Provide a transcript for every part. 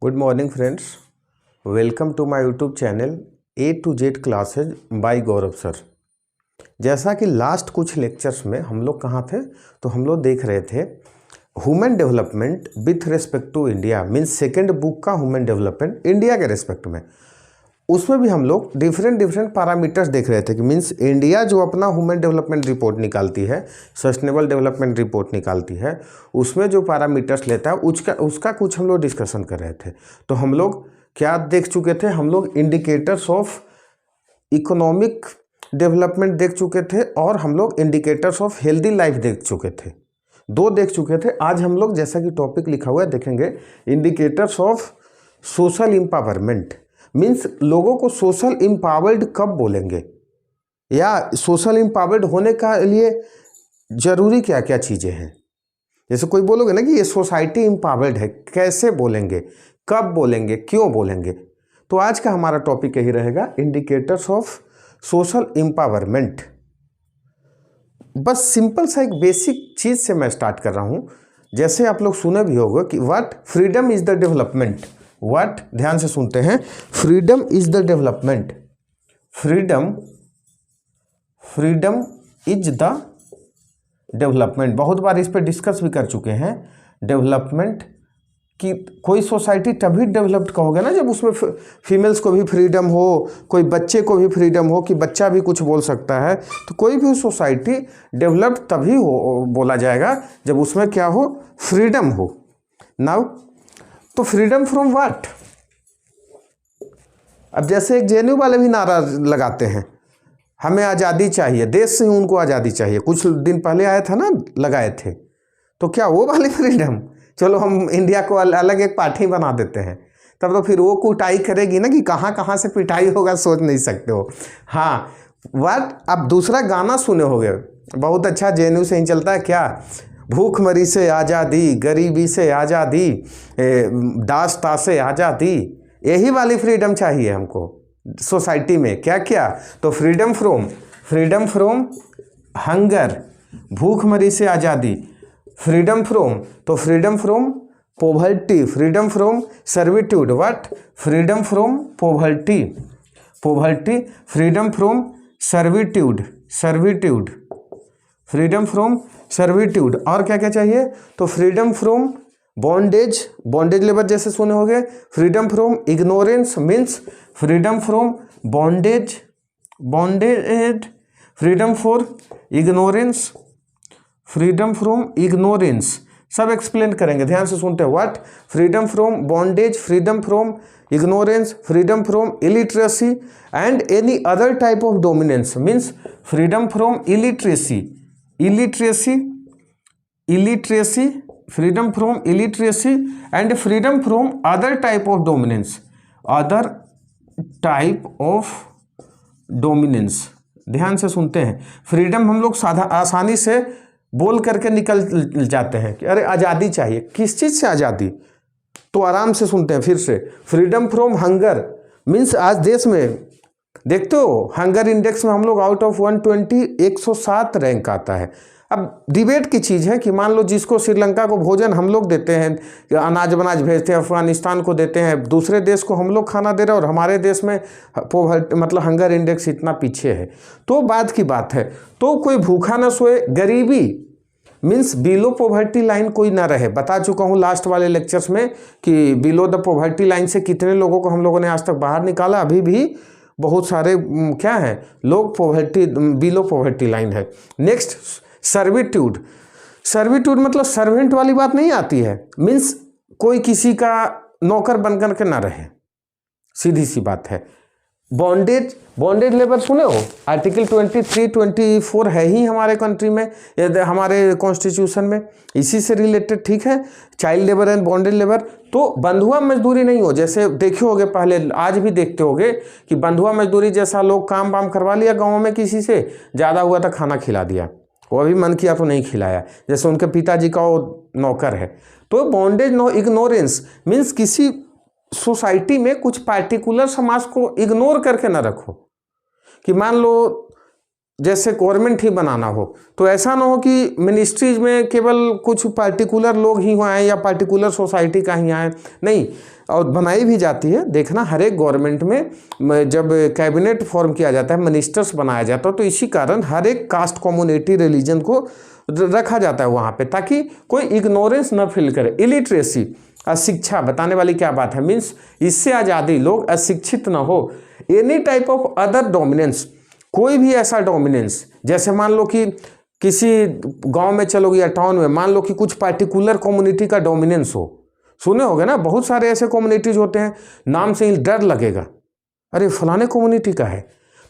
Good morning friends, welcome to my YouTube channel A to Z classes by Gaurav sir. जैसा कि last कुछ lectures में हम लोग कहाँ थे, तो हम लोग देख रहे थे human development with respect to India, means second book का ह्यूमन डेवलपमेंट इंडिया के रेस्पेक्ट में। उसमें भी हम लोग डिफरेंट पैरामीटर्स देख रहे थे कि मीन्स इंडिया जो अपना ह्यूमन डेवलपमेंट रिपोर्ट निकालती है, सस्टेनेबल डेवलपमेंट रिपोर्ट निकालती है, उसमें जो पैरामीटर्स लेता है उसका कुछ हम लोग डिस्कशन कर रहे थे। तो हम लोग क्या देख चुके थे, हम लोग इंडिकेटर्स ऑफ इकोनॉमिक डेवलपमेंट देख चुके थे और हम लोग इंडिकेटर्स ऑफ हेल्दी लाइफ देख चुके थे, दो देख चुके थे। आज हम लोग जैसा कि टॉपिक लिखा हुआ है देखेंगे indicators of social empowerment, means लोगों को सोशल एम्पावर्ड कब बोलेंगे या सोशल एम्पावर्ड होने का लिए जरूरी क्या क्या चीज़ें हैं। जैसे कोई बोलोगे ना कि ये सोसाइटी एम्पावर्ड है, कैसे बोलेंगे, कब बोलेंगे, क्यों बोलेंगे। तो आज का हमारा टॉपिक यही रहेगा, इंडिकेटर्स ऑफ सोशल एम्पावरमेंट। बस सिंपल सा एक बेसिक चीज़ से मैं स्टार्ट कर रहा हूँ। जैसे आप लोग सुने भी होगा कि what freedom is the development, what, ध्यान से सुनते हैं, freedom is the development, freedom is the development. बहुत बार इस पर डिस्कस भी कर चुके हैं। डेवलपमेंट कि कोई सोसाइटी तभी डेवलप्ड कहोगे ना जब उसमें फीमेल्स को भी फ्रीडम हो, कोई बच्चे को भी फ्रीडम हो कि बच्चा भी कुछ बोल सकता है। तो कोई भी सोसाइटी डेवलप्ड तभी हो बोला जाएगा जब उसमें क्या हो, फ्रीडम हो। नाउ तो फ्रीडम फ्रॉम व्हाट। अब जैसे एक जेएनयू वाले भी नारा लगाते हैं, हमें आज़ादी चाहिए, देश से ही उनको आज़ादी चाहिए। कुछ दिन पहले आया था ना, लगाए थे। तो क्या वो वाली फ्रीडम, चलो हम इंडिया को अलग एक पार्टी बना देते हैं, तब तो फिर वो कुटाई करेगी ना कि कहाँ कहाँ से पिटाई होगा, सोच नहीं सकते हो। हाँ व्हाट। अब दूसरा गाना सुने होगे, बहुत अच्छा, जेएनयू से ही चलता है क्या, भूखमरी से आज़ादी, गरीबी से आज़ादी, दास्ता से आज़ादी। यही वाली फ्रीडम चाहिए हमको सोसाइटी में। क्या क्या, तो फ्रीडम फ्रॉम हंगर, भूखमरी से आज़ादी, फ्रीडम फ्रॉम, तो freedom from poverty, freedom from servitude, what, freedom from poverty, freedom from servitude, freedom from servitude. और क्या क्या चाहिए, तो फ्रीडम फ्रॉम बॉन्डेज लेबर जैसे सुने होंगे, freedom from ignorance, means freedom from bondage, freedom for ignorance, freedom from ignorance. सब explain करेंगे, ध्यान से सुनते हैं। What, freedom from bondage, freedom from ignorance, freedom from illiteracy and any other type of dominance, means freedom from illiteracy, freedom from illiteracy and freedom from other type of dominance, ध्यान से सुनते हैं। Freedom हम लोग आसानी से बोल करके निकल जाते हैं कि अरे आज़ादी चाहिए, किस चीज़ से आज़ादी, तो आराम से सुनते हैं फिर से। फ्रीडम फ्रॉम हंगर, मीन्स आज देश में देखते हो हंगर इंडेक्स में हम लोग आउट ऑफ 120 107 रैंक आता है। अब डिबेट की चीज़ है कि मान लो जिसको श्रीलंका को भोजन हम लोग देते हैं, अनाज बनाज भेजते हैं, अफगानिस्तान को देते हैं, दूसरे देश को हम लोग खाना दे रहे हैं और हमारे देश में मतलब हंगर इंडेक्स इतना पीछे है, तो बात की बात है। तो कोई भूखा न सोए, गरीबी मीन्स बिलो पॉवर्टी लाइन कोई ना रहे। बता चुका हूँ लास्ट वाले लेक्चर्स में कि बिलो द पॉवर्टी लाइन से कितने लोगों को हम लोगों ने आज तक बाहर निकाला। अभी भी बहुत सारे क्या हैं लोग बिलो पॉवर्टी लाइन है। नेक्स्ट सर्विट्यूड मतलब सर्वेंट वाली बात नहीं आती है, मीन्स कोई किसी का नौकर बनकर के ना रहे, सीधी सी बात है। बॉन्डेज लेबर सुने हो, आर्टिकल 23 24 है ही हमारे कंट्री में, हमारे कॉन्स्टिट्यूशन में, इसी से रिलेटेड, ठीक है। Child labour and bondage labour, तो बंधुआ मजदूरी नहीं हो। जैसे देखे होगे पहले, आज भी देखते होगे कि बंधुआ मजदूरी जैसा लोग काम वाम करवा लिया गाँव में, किसी से ज़्यादा हुआ था खाना खिला दिया, वो अभी मन किया तो नहीं खिलाया, जैसे उनके पिताजी का वो नौकर है। तो बॉन्डेज नो इग्नोरेंस मीन्स किसी सोसाइटी में कुछ पार्टिकुलर समाज को इग्नोर करके ना रखो, कि मान लो जैसे गवर्नमेंट ही बनाना हो, तो ऐसा ना हो कि मिनिस्ट्रीज में केवल कुछ पार्टिकुलर लोग ही आए या पार्टिकुलर सोसाइटी का ही आए, नहीं। और बनाई भी जाती है, देखना हर एक गवर्नमेंट में जब कैबिनेट फॉर्म किया जाता है, मिनिस्टर्स बनाया जाता है, तो इसी कारण हर एक कास्ट, कम्युनिटी, रिलीजन को रखा जाता है वहाँ पे, ताकि कोई इग्नोरेंस न फील करे। इलिटरेसी, अशिक्षा, बताने वाली क्या बात है, मीन्स इससे आज़ादी, लोग अशिक्षित न हो। Any type of other dominance, कोई भी ऐसा डोमिनेंस, जैसे मान लो कि किसी गांव में चलोगे या टाउन में, मान लो कि कुछ पार्टिकुलर कम्युनिटी का डोमिनेंस हो, सुने होगे ना, बहुत सारे ऐसे कम्युनिटीज होते हैं, नाम से ही डर लगेगा, अरे फलाने कम्युनिटी का है,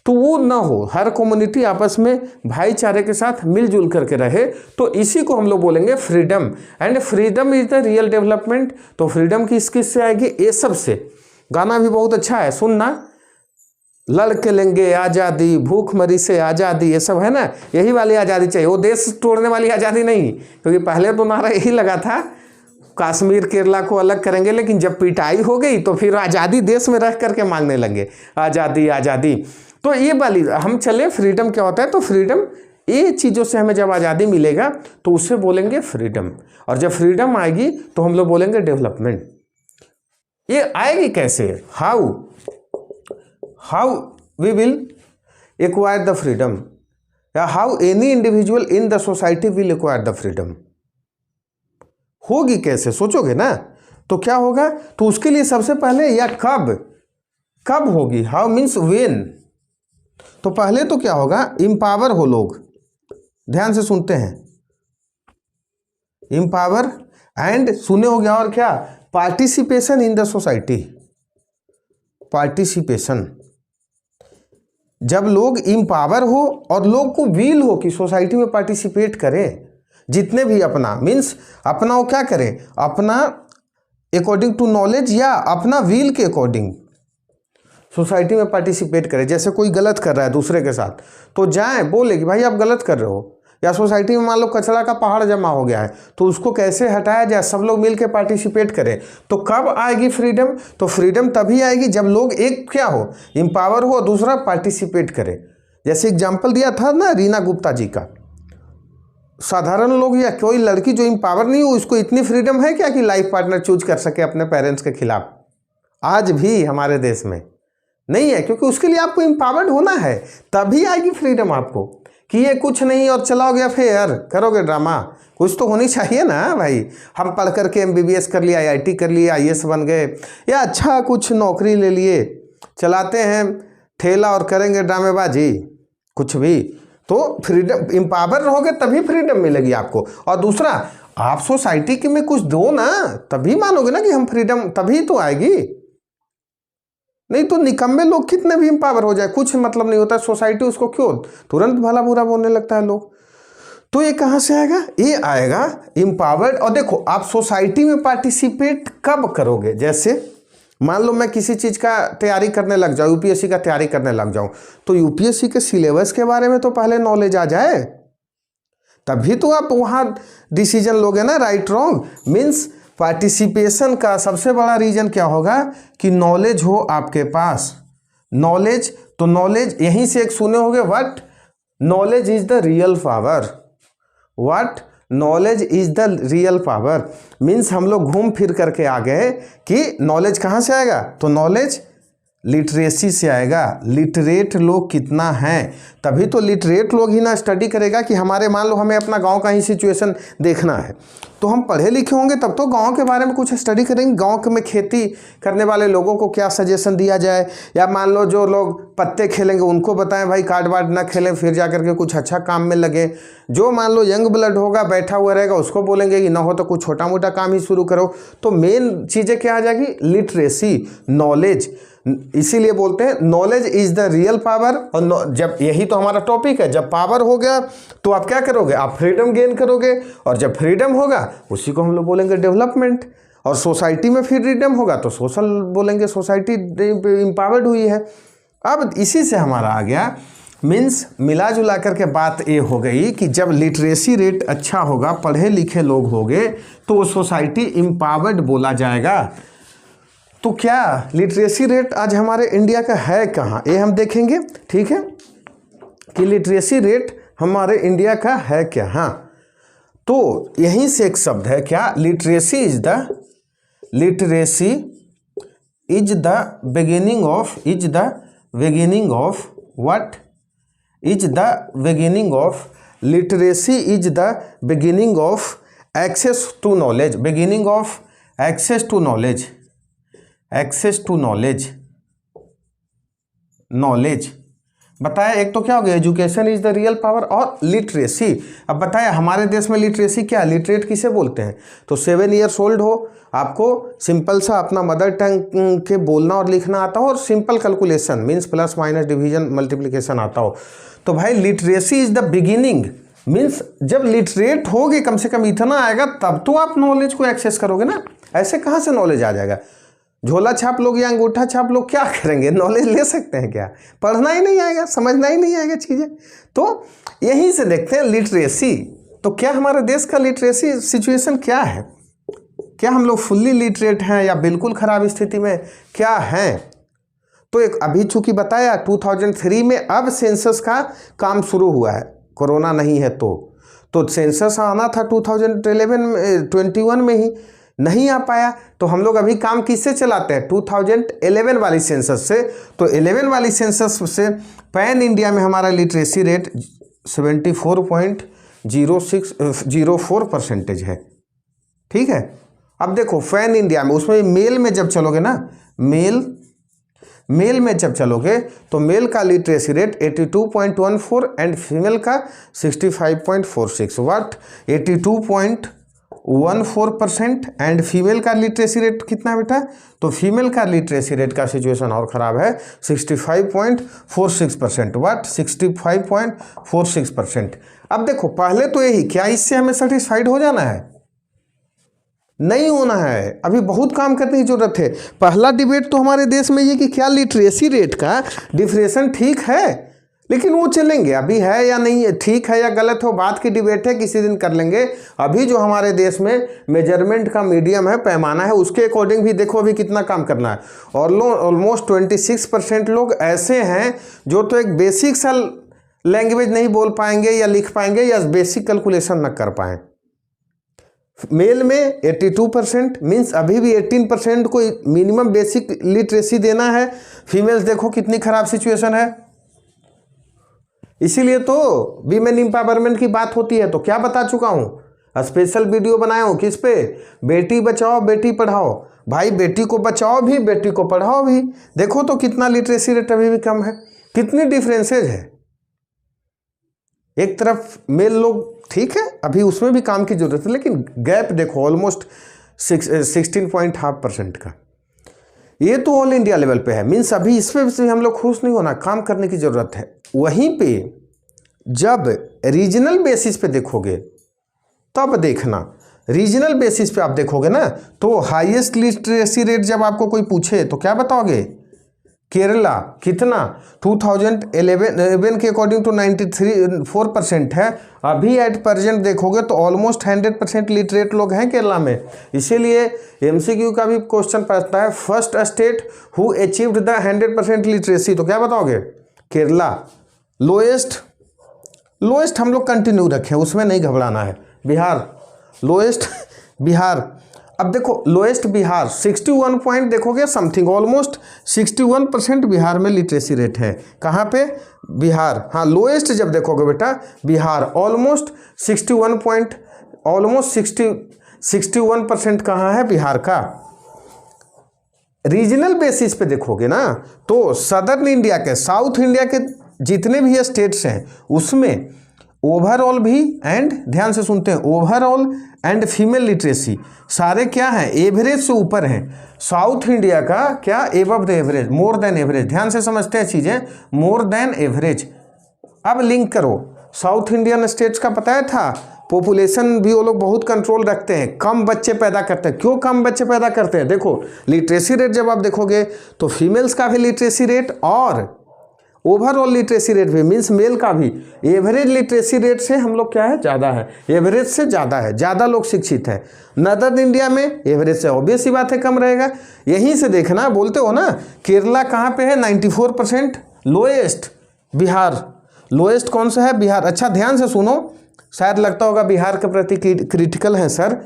तो वो ना हो। हर कम्युनिटी आपस में भाईचारे के साथ मिलजुल करके रहे, तो इसी को हम लोग बोलेंगे freedom. And freedom is the real development. तो फ्रीडम किससे आएगी, ये सब से। गाना भी बहुत अच्छा है, सुनना, लड़ के लेंगे आज़ादी, भूखमरी से आज़ादी, ये सब है ना, यही वाली आज़ादी चाहिए, वो देश तोड़ने वाली आज़ादी नहीं। क्योंकि पहले तो नारा यही लगा था, कश्मीर केरला को अलग करेंगे, लेकिन जब पिटाई हो गई तो फिर आज़ादी देश में रह करके मांगने लगे, आज़ादी आज़ादी। तो ये वाली हम चले, फ्रीडम क्या होता है, तो फ्रीडम ये चीज़ों से हमें जब आज़ादी मिलेगा तो उससे बोलेंगे फ्रीडम। और जब फ्रीडम आएगी तो हम लोग बोलेंगे डेवलपमेंट। ये आएगी कैसे, how we will acquire the freedom, या how any individual in the society will acquire the freedom. होगी कैसे, सोचोगे ना, तो क्या होगा, तो उसके लिए सबसे पहले, या कब होगी, हाउ मीन्स व्हेन। तो पहले तो क्या होगा, इम्पावर हो लोग, ध्यान से सुनते हैं, इम्पावर एंड सुने हो गया, और क्या, participation in the society. Participation, जब लोग इम्पावर हो और लोग को व्हील हो कि सोसाइटी में पार्टिसिपेट करें, जितने भी अपना मीन्स अपना वो क्या करें, अपना अकॉर्डिंग टू नॉलेज या अपना व्हील के अकॉर्डिंग सोसाइटी में पार्टिसिपेट करें। जैसे कोई गलत कर रहा है दूसरे के साथ, तो जाए बोले कि भाई आप गलत कर रहे हो, या सोसाइटी में मान लो कचरा का पहाड़ जमा हो गया है, तो उसको कैसे हटाया जाए, सब लोग मिलकर पार्टिसिपेट करें। तो कब आएगी फ्रीडम, तो फ्रीडम तभी आएगी जब लोग एक क्या हो, इम्पावर हो, दूसरा पार्टिसिपेट करे। जैसे एग्जाम्पल दिया था ना रीना गुप्ता जी का, साधारण लोग या कोई लड़की जो इम्पावर नहीं हो, उसको इतनी फ्रीडम है क्या कि लाइफ पार्टनर चूज कर सके अपने पेरेंट्स के खिलाफ। आज भी हमारे देश में नहीं है, क्योंकि उसके लिए आपको इम्पावर्ड होना है, तभी आएगी फ्रीडम आपको। कि ये कुछ नहीं और चलाओगे अफेयर, करोगे ड्रामा, कुछ तो होनी चाहिए ना भाई। हम पढ़ करके MBBS कर लिया, IIT कर लिया, IAS बन गए, या अच्छा कुछ नौकरी ले लिए, चलाते हैं ठेला और करेंगे ड्रामेबाजी, कुछ भी। तो फ्रीडम, इम्पावर रहोगे तभी फ्रीडम मिलेगी आपको। और दूसरा, आप सोसाइटी के में कुछ दो ना, तभी मानोगे ना कि हम फ्रीडम, तभी तो आएगी। नहीं तो निकम्मे लोग कितने भी इम्पावर हो जाए, कुछ मतलब नहीं होता, सोसाइटी उसको क्यों तुरंत भला बुरा बोलने लगता है लोग। तो ये कहाँ से आएगा, ये आएगा इम्पावर्ड। और देखो, आप सोसाइटी में पार्टिसिपेट कब करोगे, जैसे मान लो मैं किसी चीज़ का तैयारी करने लग जाऊँ, UPSC का तैयारी करने लग जाऊँ, तो UPSC के सिलेबस के बारे में तो पहले नॉलेज आ जाए, तभी तो आप वहाँ डिसीजन लोगे ना, राइट रॉन्ग। मीन्स पार्टिसिपेशन का सबसे बड़ा रीजन क्या होगा कि नॉलेज हो आपके पास। नॉलेज, तो नॉलेज यहीं से एक सुने होंगे, what knowledge is the real power, what knowledge is the real power. Means हम लोग घूम फिर करके आ गए कि नॉलेज कहाँ से आएगा, तो नॉलेज लिटरेसी से आएगा। लिटरेट लोग कितना हैं, तभी तो लिटरेट लोग ही ना स्टडी करेगा कि हमारे, मान लो हमें अपना गांव का ही सिचुएशन देखना है, तो हम पढ़े लिखे होंगे तब तो गांव के बारे में कुछ स्टडी करेंगे, गांव में खेती करने वाले लोगों को क्या सजेशन दिया जाए, या मान लो जो लोग पत्ते खेलेंगे उनको बताएं भाई कार्ड वार्ड ना खेलें, फिर जा करके कुछ अच्छा काम में लगे। जो मान लो यंग ब्लड होगा, बैठा हुआ रहेगा, उसको बोलेंगे कि ना हो तो कुछ छोटा मोटा काम ही शुरू करो। तो मेन चीज़ें क्या आ जाएगी, लिटरेसी, नॉलेज। इसीलिए बोलते हैं knowledge is the real power. और जब यही तो हमारा टॉपिक है, जब पावर हो गया तो आप क्या करोगे, आप फ्रीडम गेन करोगे, और जब फ्रीडम होगा उसी को हम लोग बोलेंगे डेवलपमेंट। और सोसाइटी में फ्रीडम होगा तो सोशल बोलेंगे, सोसाइटी इम्पावर्ड हुई है। अब इसी से हमारा आ गया, मीन्स मिला जुला करके बात ये हो गई कि जब लिटरेसी रेट अच्छा होगा, पढ़े लिखे लोग होंगे, तो वो सोसाइटी इम्पावर्ड बोला जाएगा। तो क्या लिटरेसी रेट आज हमारे इंडिया का है कहाँ, ये हम देखेंगे, ठीक है। कि लिटरेसी रेट हमारे इंडिया का है क्या। हाँ, तो यहीं से एक शब्द है क्या, literacy is the beginning of what is the beginning of literacy is the beginning of access to knowledge, beginning of access to knowledge बताया। एक तो क्या हो गया, education is the real power, और लिटरेसी। अब बताया हमारे देश में लिटरेसी क्या, लिटरेट किसे बोलते हैं, तो 7 ईयर्स ओल्ड हो, आपको सिंपल सा अपना मदर टंग के बोलना और लिखना आता हो, और simple calculation means plus minus division multiplication आता हो। तो भाई literacy is the beginning, means जब लिटरेट होगे कम से कम इतना आएगा तब तो आप नॉलेज को एक्सेस करोगे ना। ऐसे कहाँ से नॉलेज आ जाएगा, झोला छाप लोग या अंगूठा छाप लोग क्या करेंगे, नॉलेज ले सकते हैं क्या, पढ़ना ही नहीं आएगा, समझना ही नहीं आएगा चीज़ें। तो यहीं से देखते हैं लिटरेसी, तो क्या हमारे देश का लिटरेसी सिचुएशन क्या है, क्या हम लोग फुल्ली लिटरेट हैं या बिल्कुल ख़राब स्थिति में क्या हैं। तो एक अभी चूँकि बताया 2003 में अब सेंसस का काम शुरू हुआ है, कोरोना नहीं है तो सेंसस आना था 2021 में ही, नहीं आ पाया, तो हम लोग अभी काम किससे चलाते हैं, 2011 वाली सेंसस से। तो 11 वाली सेंसस से पैन इंडिया में हमारा लिटरेसी रेट 74.04% है। ठीक है, अब देखो पैन इंडिया में, उसमें मेल में जब चलोगे ना, मेल में जब चलोगे तो मेल का लिटरेसी रेट 82.14 एंड फीमेल का 65.46। व्हाट 82.14% एंड फीमेल का लिटरेसी रेट कितना है बेटा, तो फीमेल का लिटरेसी रेट का सिचुएशन और ख़राब है 65.46%। व्हाट 65.46%। अब देखो पहले तो यही, क्या इससे हमें सेटिस्फाइड हो जाना है, नहीं होना है, अभी बहुत काम करने की जरूरत है। पहला डिबेट तो हमारे देश में ये कि क्या लिटरेसी रेट का डिफरेंशिएशन ठीक है, लेकिन वो चलेंगे, अभी है या नहीं है, ठीक है या गलत हो, बात की डिबेट है, किसी दिन कर लेंगे। अभी जो हमारे देश में मेजरमेंट का मीडियम है, पैमाना है, उसके अकॉर्डिंग भी देखो अभी कितना काम करना है। और ऑलमोस्ट 26% लोग ऐसे हैं जो तो एक बेसिक सा लैंग्वेज नहीं बोल पाएंगे या लिख पाएंगे या बेसिक कैलकुलेशन न कर पाएँ। मेल में 82% मीन्स अभी भी 18% को मिनिमम बेसिक लिटरेसी देना है। फीमेल्स देखो कितनी खराब सिचुएशन है, इसीलिए तो वीमेन एम्पावरमेंट की बात होती है। तो क्या बता चुका हूँ, स्पेशल वीडियो बनाया हूँ किस पे, बेटी बचाओ बेटी पढ़ाओ। भाई बेटी को बचाओ भी, बेटी को पढ़ाओ भी। देखो तो कितना लिटरेसी रेट अभी भी कम है, कितनी डिफरेंसेज है। एक तरफ मेल लोग ठीक है, अभी उसमें भी काम की जरूरत है, लेकिन गैप देखो ऑलमोस्ट 16.5% का। ये तो ऑल इंडिया लेवल पे है, मीन्स अभी इसमें भी हम लोग खुश नहीं होना, काम करने की ज़रूरत है। वहीं पे जब रीजनल बेसिस पे देखोगे तब देखना, रीजनल बेसिस पे आप देखोगे ना, तो हाईएस्ट लिटरेसी रेट जब आपको कोई पूछे तो क्या बताओगे, केरला कितना 2011 के अकॉर्डिंग टू 94% है। अभी एट प्रेजेंट देखोगे तो ऑलमोस्ट 100% लिटरेट लोग हैं केरला में। इसीलिए एमसीक्यू का भी क्वेश्चन पूछता है, first state who achieved the 100% literacy, तो क्या बताओगे, केरला। लोएस्ट हम लोग कंटिन्यू रखें, उसमें नहीं घबराना है। बिहार लोएस्ट, बिहार अब देखो लोएस्ट बिहार 61 पॉइंट देखोगे समथिंग, ऑलमोस्ट 61% बिहार में लिटरेसी रेट है। कहाँ पे, बिहार। हाँ लोएस्ट जब देखोगे बेटा बिहार ऑलमोस्ट 61 पॉइंट, ऑलमोस्ट 61% कहाँ है, बिहार का। रीजनल बेसिस पे देखोगे ना तो सदर्न इंडिया के, साउथ इंडिया के जितने भी स्टेट्स हैं उसमें ओवरऑल भी एंड ध्यान से सुनते हैं, ओवरऑल एंड फीमेल लिटरेसी सारे क्या हैं, एवरेज से ऊपर हैं। साउथ इंडिया का क्या, above the average, more than average. ध्यान से समझते हैं चीज़ें, मोर देन एवरेज। अब लिंक करो, साउथ इंडियन स्टेट्स का बताया था, पॉपुलेशन भी वो लोग बहुत कंट्रोल रखते हैं, कम बच्चे पैदा करते हैं। क्यों कम बच्चे पैदा करते हैं, देखो लिटरेसी रेट जब आप देखोगे तो फीमेल्स का भी लिटरेसी रेट और ओवरऑल लिटरेसी रेट भी, मीन्स मेल का भी एवरेज लिटरेसी रेट से हम लोग क्या है, ज़्यादा है, एवरेज से ज़्यादा है, ज़्यादा लोग शिक्षित हैं। नॉर्दर्न इंडिया में एवरेज से ऑब्वियस ही बात है कम रहेगा। यहीं से देखना, बोलते हो ना केरला कहाँ पे है 94%, लोएस्ट बिहार, लोएस्ट कौन सा है? बिहार। अच्छा ध्यान से सुनो, शायद लगता होगा बिहार के प्रति क्रिटिकल है सर।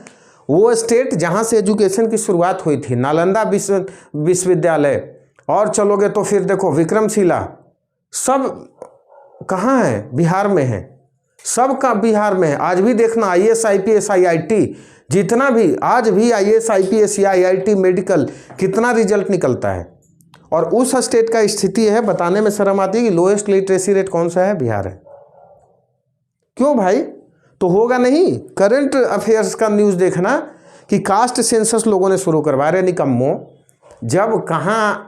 वो स्टेट जहाँ से एजुकेशन की शुरुआत हुई थी, नालंदा विश्वविद्यालय, और चलोगे तो फिर देखो विक्रमशिला, सब कहाँ है? बिहार में है, सब का बिहार में है। आज भी देखना IAS IPS IIT जितना भी, आज भी IAS IPS या IIT मेडिकल कितना रिजल्ट निकलता है। और उस स्टेट का स्थिति है, बताने में शर्म आती है कि लोएस्ट लिटरेसी रेट कौन सा है? बिहार है। क्यों भाई? तो होगा नहीं। करंट अफेयर्स का न्यूज़ देखना कि कास्ट सेंसस लोगों ने शुरू करवा रहे निकम्मों। जब कहाँ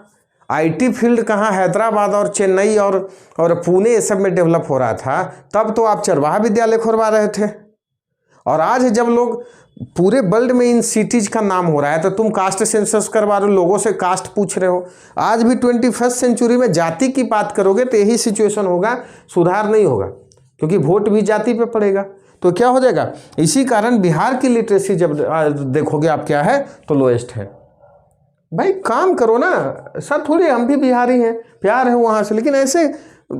IT फील्ड कहाँ हैदराबाद और चेन्नई और पुणे ये सब में डेवलप हो रहा था, तब तो आप चरवाहा विद्यालय खुलवा रहे थे। और आज जब लोग पूरे वर्ल्ड में इन सिटीज का नाम हो रहा है, तो तुम कास्ट सेंसस करवा रहे हो, लोगों से कास्ट पूछ रहे हो। आज भी 21st सेंचुरी में जाति की बात करोगे तो यही सिचुएशन होगा, सुधार नहीं होगा, क्योंकि वोट भी जाति पे पड़ेगा। तो क्या हो जाएगा? इसी कारण बिहार की लिटरेसी जब देखोगे आप क्या है, तो लोएस्ट है। भाई काम करो ना सर, थोड़ी हम भी बिहारी हैं, प्यार है वहाँ से, लेकिन ऐसे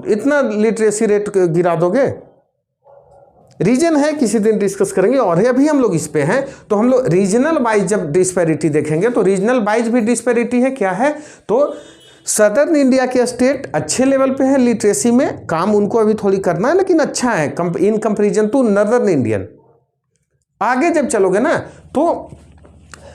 इतना लिटरेसी रेट गिरा दोगे। रीजन है, किसी दिन डिस्कस करेंगे। और अभी हम लोग इस पे हैं, तो हम लोग रीजनल वाइज जब डिस्पैरिटी देखेंगे, तो रीजनल वाइज भी डिस्पैरिटी है। क्या है? तो सदर्न इंडिया के स्टेट अच्छे लेवल पे है लिटरेसी में, काम उनको अभी थोड़ी करना है, लेकिन अच्छा है in comparison to northern Indian. आगे जब चलोगे ना, तो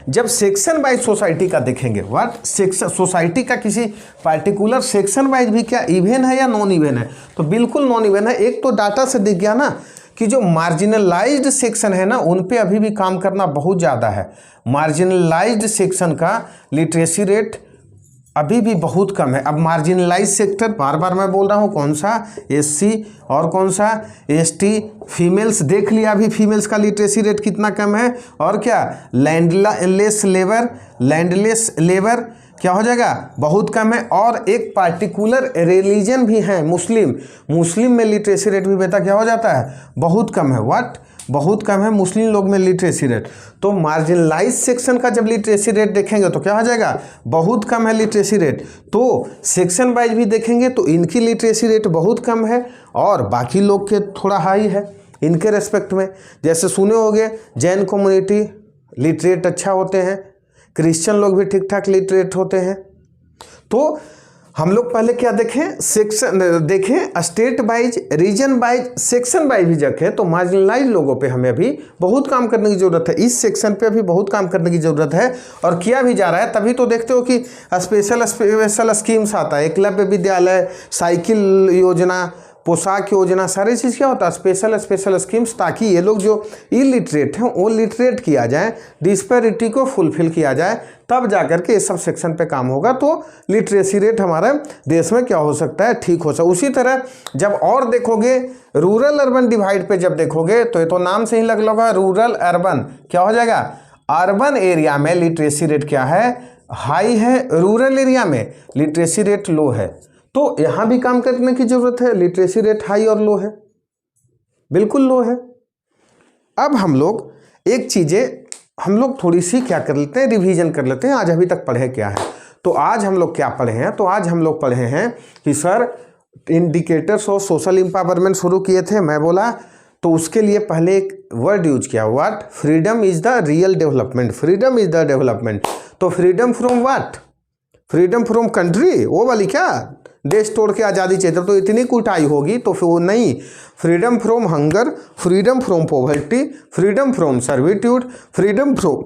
जब सेक्शन वाइज सोसाइटी का देखेंगे, व्हाट सेक्शन सोसाइटी का किसी पार्टिकुलर सेक्शन वाइज भी क्या इवन है या नॉन इवन है? तो बिल्कुल नॉन इवन है। एक तो डाटा से दिख गया ना कि जो मार्जिनलाइज्ड सेक्शन है ना, उन पे अभी भी काम करना बहुत ज़्यादा है। मार्जिनलाइज्ड सेक्शन का लिटरेसी रेट अभी भी बहुत कम है। अब मार्जिनलाइज सेक्टर बार बार मैं बोल रहा हूँ, कौन सा? SC और कौन सा? ST। फीमेल्स देख लिया, अभी फीमेल्स का लिटरेसी रेट कितना कम है। और क्या? लैंडलेस लेबर क्या हो जाएगा? बहुत कम है। और एक पार्टिकुलर रिलीजन भी है, मुस्लिम में लिटरेसी रेट भी बेटा क्या हो जाता है? बहुत कम है। व्हाट? बहुत कम है मुस्लिम लोग में लिटरेसी रेट। तो मार्जिनलाइज सेक्शन का जब लिटरेसी रेट देखेंगे तो क्या हो जाएगा? बहुत कम है लिटरेसी रेट। तो सेक्शन वाइज भी देखेंगे तो इनकी लिटरेसी रेट बहुत कम है, और बाकी लोग के थोड़ा हाई है इनके रेस्पेक्ट में। जैसे सुने होंगे जैन कम्युनिटी लिटरेट अच्छा होते हैं, क्रिश्चियन लोग भी ठीक ठाक लिटरेट होते हैं। तो हम लोग पहले क्या देखें? सेक्शन देखें, state wise, region wise, section wise भी देखें। तो मार्जिनलाइज लोगों पे हमें अभी बहुत काम करने की ज़रूरत है, इस सेक्शन पे अभी बहुत काम करने की ज़रूरत है, और किया भी जा रहा है। तभी तो देखते हो कि स्पेशल स्कीम्स आता है, एकलव्य विद्यालय, साइकिल योजना, पोशाक योजना, सारी चीज़ क्या होता है? स्पेशल स्कीम्स, ताकि ये लोग जो इलिटरेट हैं वो लिटरेट किया जाए, डिस्पैरिटी को फुलफिल किया जाए, तब जाकर के इस सब सेक्शन पे काम होगा। तो लिटरेसी रेट हमारे देश में क्या हो सकता है? ठीक हो सकता है। उसी तरह जब और देखोगे रूरल अर्बन डिवाइड पे जब देखोगे, तो ये तो नाम से ही लग लगा, रूरल अर्बन क्या हो जाएगा? अर्बन एरिया में लिटरेसी रेट क्या है? हाई है, रूरल एरिया में लिटरेसी रेट लो है। तो यहाँ भी काम करने की जरूरत है, लिटरेसी रेट हाई और लो है, बिल्कुल लो है। अब हम लोग एक चीज़ें हम लोग थोड़ी सी क्या कर लेते हैं, रिवीजन कर लेते हैं। आज अभी तक पढ़े क्या है? तो आज हम लोग क्या पढ़े हैं? तो आज हम लोग पढ़े हैं कि sir indicators of social empowerment शुरू किए थे, मैं बोला। तो उसके लिए पहले एक वर्ड यूज किया, what? Freedom is the real development. Freedom is the development. तो freedom from what? Freedom from country, वो वाली क्या? देश तोड़ के आज़ादी चाहिए, तो इतनी कुटाई होगी तो फिर वो नहीं। Freedom from hunger, freedom from poverty, freedom from servitude, freedom from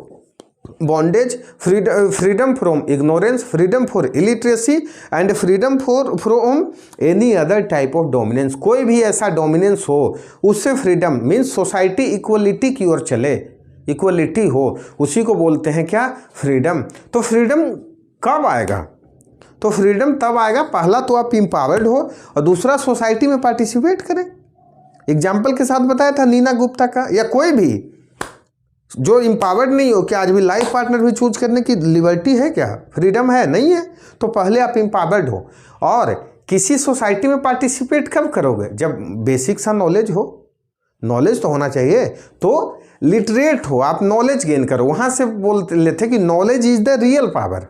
bondage, freedom from ignorance, freedom for illiteracy and freedom from any other type of dominance. कोई भी ऐसा डोमिनेंस हो, उससे फ्रीडम मीन्स सोसाइटी इक्वलिटी की ओर चले, equality हो, उसी को बोलते हैं क्या? फ्रीडम। तो फ्रीडम कब आएगा? तो फ्रीडम तब आएगा, पहला तो आप एम्पावर्ड हो, और दूसरा सोसाइटी में पार्टिसिपेट करें। एग्जाम्पल के साथ बताया था नीना गुप्ता का, या कोई भी जो एम्पावर्ड नहीं हो, क्या आज भी लाइफ पार्टनर भी चूज करने की लिबर्टी है? क्या फ्रीडम है? नहीं है। तो पहले आप एम्पावर्ड हो। और किसी सोसाइटी में पार्टिसिपेट कब करोगे? जब बेसिक सा नॉलेज हो, नॉलेज तो होना चाहिए। तो लिटरेट हो, आप नॉलेज गेन करो। वहाँ से बोल लेते कि knowledge is the real power.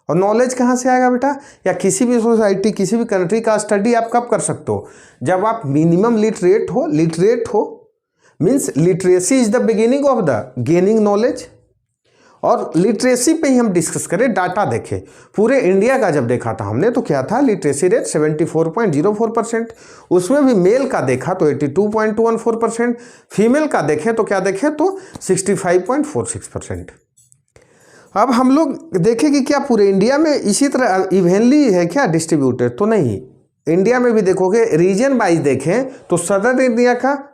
और नॉलेज कहाँ से आएगा बेटा? या किसी भी सोसाइटी, किसी भी कंट्री का स्टडी आप कब कर सकते हो? जब आप मिनिमम लिटरेट हो means literacy is the beginning of the gaining knowledge. और लिटरेसी पे ही हम डिस्कस करें, डाटा देखें पूरे इंडिया का जब देखा था हमने तो क्या था, लिटरेसी रेट 74.04%, उसमें भी मेल का देखा तो 82.14%, फीमेल का देखें तो क्या देखें तो 65.46%। अब हम लोग देखें कि क्या पूरे इंडिया में इसी तरह इवेनली है क्या डिस्ट्रीब्यूटेड? तो नहीं, इंडिया में भी देखोगे रीजन वाइज देखें तो सदर्न इंडिया का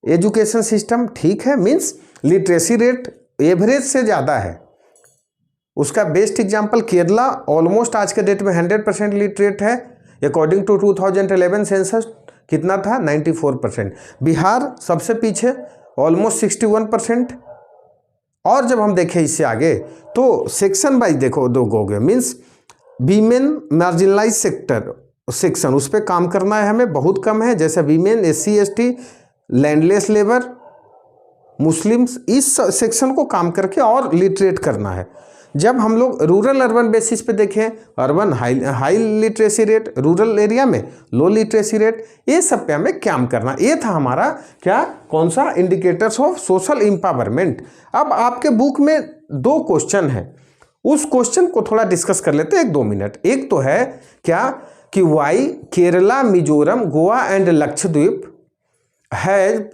एजुकेशन सिस्टम ठीक है, मीन्स लिटरेसी रेट एवरेज से ज़्यादा है। उसका बेस्ट एग्जांपल केरला ऑलमोस्ट आज के डेट में 100% लिटरेट है, अकॉर्डिंग टू 2011 सेंसस कितना था 94%। बिहार सबसे पीछे ऑलमोस्ट 61%। और जब हम देखें इससे आगे तो सेक्शन वाइज देखो दो गए, मीन्स वीमेन मार्जिनलाइज सेक्शन उस पर काम करना है हमें, बहुत कम है, जैसे women, SC ST, landless labour, Muslims, इस सेक्शन को काम करके और लिटरेट करना है। जब हम लोग रूरल अर्बन बेसिस पे देखें, urban high literacy rate, rural area में लो लिटरेसी रेट, ये सब पे हमें काम करना। ये था हमारा क्या, कौन सा, इंडिकेटर्स ऑफ सोशल एम्पावरमेंट। अब आपके बुक में 2 क्वेश्चन है, उस क्वेश्चन को थोड़ा डिस्कस कर लेते हैं 1-2 मिनट। एक तो है क्या कि why Kerala, Mizoram, Goa and Lakshadweep have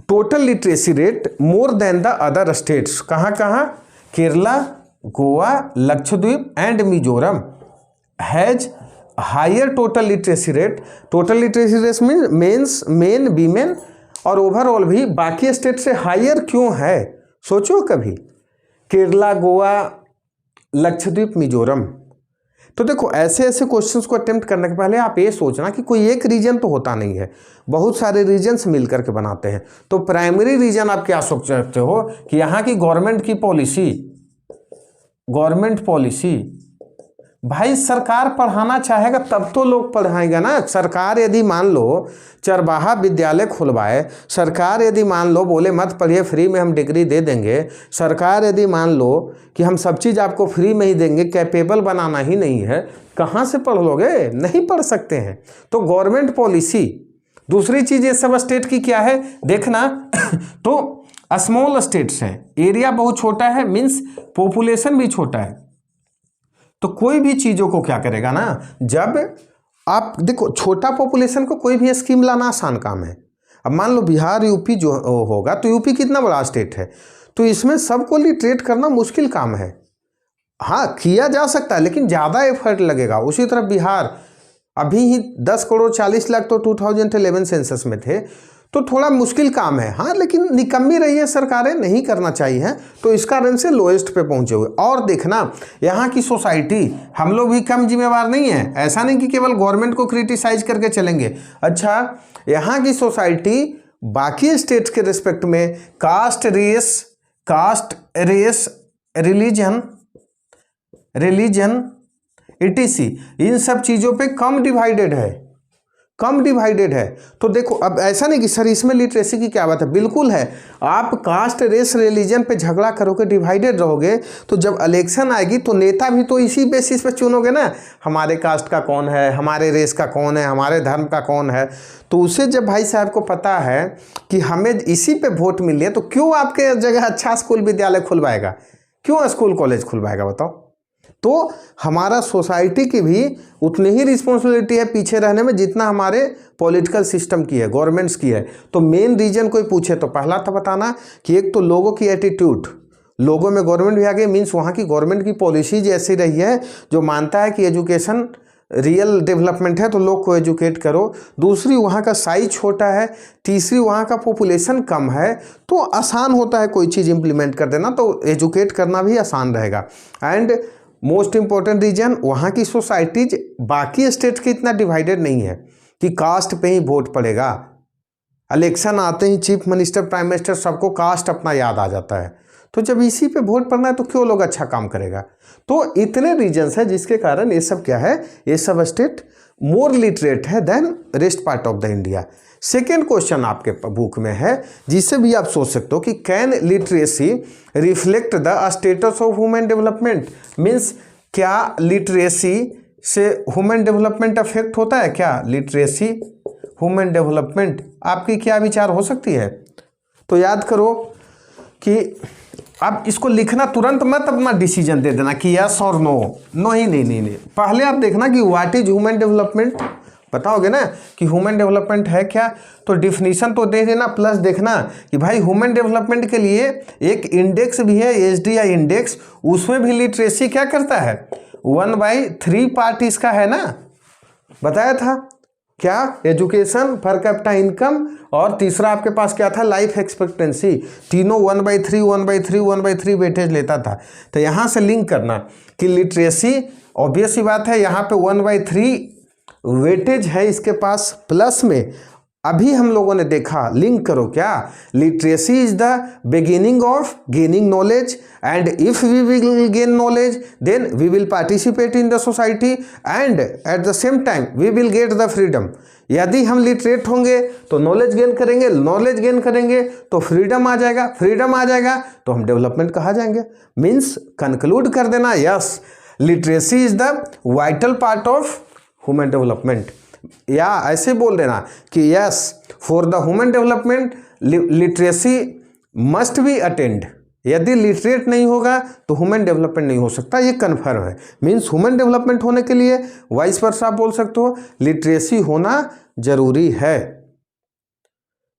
total literacy rate more than the other states. कहाँ कहाँ? Kerala, Goa, Lakshadweep and Mizoram has higher total literacy rate. Total literacy rate means mens, men, women और ओवरऑल भी बाकी स्टेट से हायर क्यों है? सोचो कभी, केरला, गोवा, लक्षद्वीप, मिजोरम। तो देखो ऐसे ऐसे क्वेश्चंस को अटेम्प्ट करने के पहले आप ये सोचना कि कोई एक रीजन तो होता नहीं है, बहुत सारे रीजन्स मिलकर के बनाते हैं। तो प्राइमरी रीजन आप क्या सोच सकते हो कि यहाँ की गवर्नमेंट की पॉलिसी, भाई सरकार पढ़ाना चाहेगा तब तो लोग पढ़ाएगा ना। सरकार यदि मान लो चरवाहा विद्यालय खुलवाए, सरकार यदि मान लो बोले मत पढ़िए फ्री में हम डिग्री दे देंगे, सरकार यदि मान लो कि हम सब चीज़ आपको फ्री में ही देंगे, कैपेबल बनाना ही नहीं है, कहाँ से पढ़ लोगे? नहीं पढ़ सकते हैं। तो गवर्नमेंट पॉलिसी। दूसरी चीज़ ये सब स्टेट की क्या है देखना तो स्मॉल स्टेट्स हैं, एरिया बहुत छोटा है, मीन्स पॉपुलेशन भी छोटा है। तो कोई भी चीज़ों को क्या करेगा ना, जब आप देखो छोटा पॉपुलेशन को कोई भी स्कीम लाना आसान काम है। अब मान लो बिहार, यूपी जो होगा तो यूपी कितना बड़ा स्टेट है, तो इसमें सबको लिटरेट करना मुश्किल काम है। हाँ किया जा सकता है लेकिन ज़्यादा एफर्ट लगेगा। उसी तरह बिहार अभी ही 10 करोड़ 40 लाख तो 2011 सेंसस में थे, तो थोड़ा मुश्किल काम है। हाँ लेकिन निकम्मी रही है सरकारें, नहीं करना चाहिए, तो इस कारण से लोएस्ट पे पहुंचे हुए। और देखना यहाँ की सोसाइटी, हम लोग भी कम जिम्मेवार नहीं है, ऐसा नहीं कि केवल गवर्नमेंट को क्रिटिसाइज करके चलेंगे। अच्छा, यहाँ की सोसाइटी बाकी स्टेट्स के रिस्पेक्ट में कास्ट रेस रिलीजन ETC इन सब चीज़ों पे कम डिवाइडेड है। तो देखो अब ऐसा नहीं कि सर इसमें लिटरेसी की क्या बात है, बिल्कुल है। आप कास्ट रेस रिलीजन पे झगड़ा करोगे, डिवाइडेड रहोगे, तो जब इलेक्शन आएगी तो नेता भी तो इसी बेसिस पे चुनोगे ना, हमारे कास्ट का कौन है, हमारे रेस का कौन है, हमारे धर्म का कौन है। तो उसे जब भाई साहब को पता है कि हमें इसी पे वोट मिल रही है, तो क्यों आपके जगह अच्छा स्कूल विद्यालय खुलवाएगा, क्यों स्कूल कॉलेज खुलवाएगा बताओ। तो हमारा सोसाइटी की भी उतनी ही रिस्पॉन्सिबिलिटी है पीछे रहने में जितना हमारे पॉलिटिकल सिस्टम की है, गवर्नमेंट्स की है। तो मेन रीजन कोई पूछे तो पहला तो बताना कि एक तो लोगों की एटीट्यूड, लोगों में गवर्नमेंट भी आ गई, मीन्स वहाँ की गवर्नमेंट की पॉलिसीज ऐसी रही है जो मानता है कि एजुकेशन रियल डेवलपमेंट है तो लोग को एजुकेट करो। दूसरी वहाँ का साइज छोटा है, तीसरी वहाँ का पॉपुलेशन कम है, तो आसान होता है कोई चीज़ इम्प्लीमेंट कर देना, तो एजुकेट करना भी आसान रहेगा। एंड मोस्ट इंपॉर्टेंट रीजन, वहाँ की सोसाइटीज बाकी स्टेट की इतना डिवाइडेड नहीं है कि कास्ट पे ही वोट पड़ेगा। इलेक्शन आते ही चीफ मिनिस्टर, प्राइम मिनिस्टर, सबको कास्ट अपना याद आ जाता है। तो जब इसी पे वोट पड़ना है तो क्यों लोग अच्छा काम करेगा। तो इतने रीजन्स है जिसके कारण ये सब क्या है, ये सब स्टेट मोर लिटरेट है than rest part of the India. Second question आपके बुक में है जिससे भी आप सोच सकते हो कि can literacy reflect the status of women development, means क्या लिटरेसी से ह्यूमन डेवलपमेंट अफेक्ट होता है? क्या लिटरेसी ह्यूमन डेवलपमेंट, आपकी क्या विचार हो सकती है? तो याद करो कि अब इसको लिखना तुरंत मत अपना डिसीजन दे देना कि यस और नो, नहीं। पहले आप देखना कि व्हाट इज ह्यूमन डेवलपमेंट, बताओगे ना कि ह्यूमन डेवलपमेंट है क्या, तो डिफिनीशन तो दे देना, प्लस देखना कि भाई ह्यूमन डेवलपमेंट के लिए एक इंडेक्स भी है, एसडीआई इंडेक्स, उसमें भी लिटरेसी क्या करता है, 1/3 पार्ट इसका है ना, बताया था क्या, एजुकेशन, पर कैपिटा इनकम, और तीसरा आपके पास क्या था, लाइफ एक्सपेक्टेंसी। तीनों 1/3 वेटेज लेता था। तो यहाँ से लिंक करना कि लिटरेसी, ऑब्वियस सी बात है, यहाँ पे 1/3 वेटेज है इसके पास, प्लस में अभी हम लोगों ने देखा, लिंक करो क्या, literacy is the beginning of gaining knowledge, and if we will gain knowledge then we will participate in the society, and at the same time we will get the freedom. यदि हम literate होंगे तो knowledge gain करेंगे, knowledge gain करेंगे तो freedom आ जाएगा, freedom आ जाएगा तो हम डेवलपमेंट कहा जाएंगे। मीन्स कंक्लूड कर देना, yes literacy is the vital part of human development, या ऐसे बोल देना कि yes for the human development literacy must be attend. यदि लिटरेट नहीं होगा तो ह्यूमन डेवलपमेंट नहीं हो सकता, ये कन्फर्म है। मीन्स ह्यूमन डेवलपमेंट होने के लिए वाइस वर्सा आप बोल सकते हो, लिटरेसी होना जरूरी है।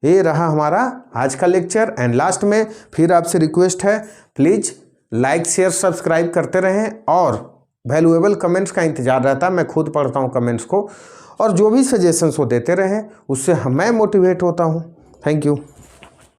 ये रहा हमारा आज का लेक्चर, एंड लास्ट में फिर आपसे रिक्वेस्ट है, प्लीज लाइक शेयर सब्सक्राइब करते रहें, और वैल्यूएबल कमेंट्स का इंतजार रहता है, मैं खुद पढ़ता हूँ कमेंट्स को, और जो भी सजेशंस वो देते रहें उससे मैं मोटिवेट होता हूँ। Thank you.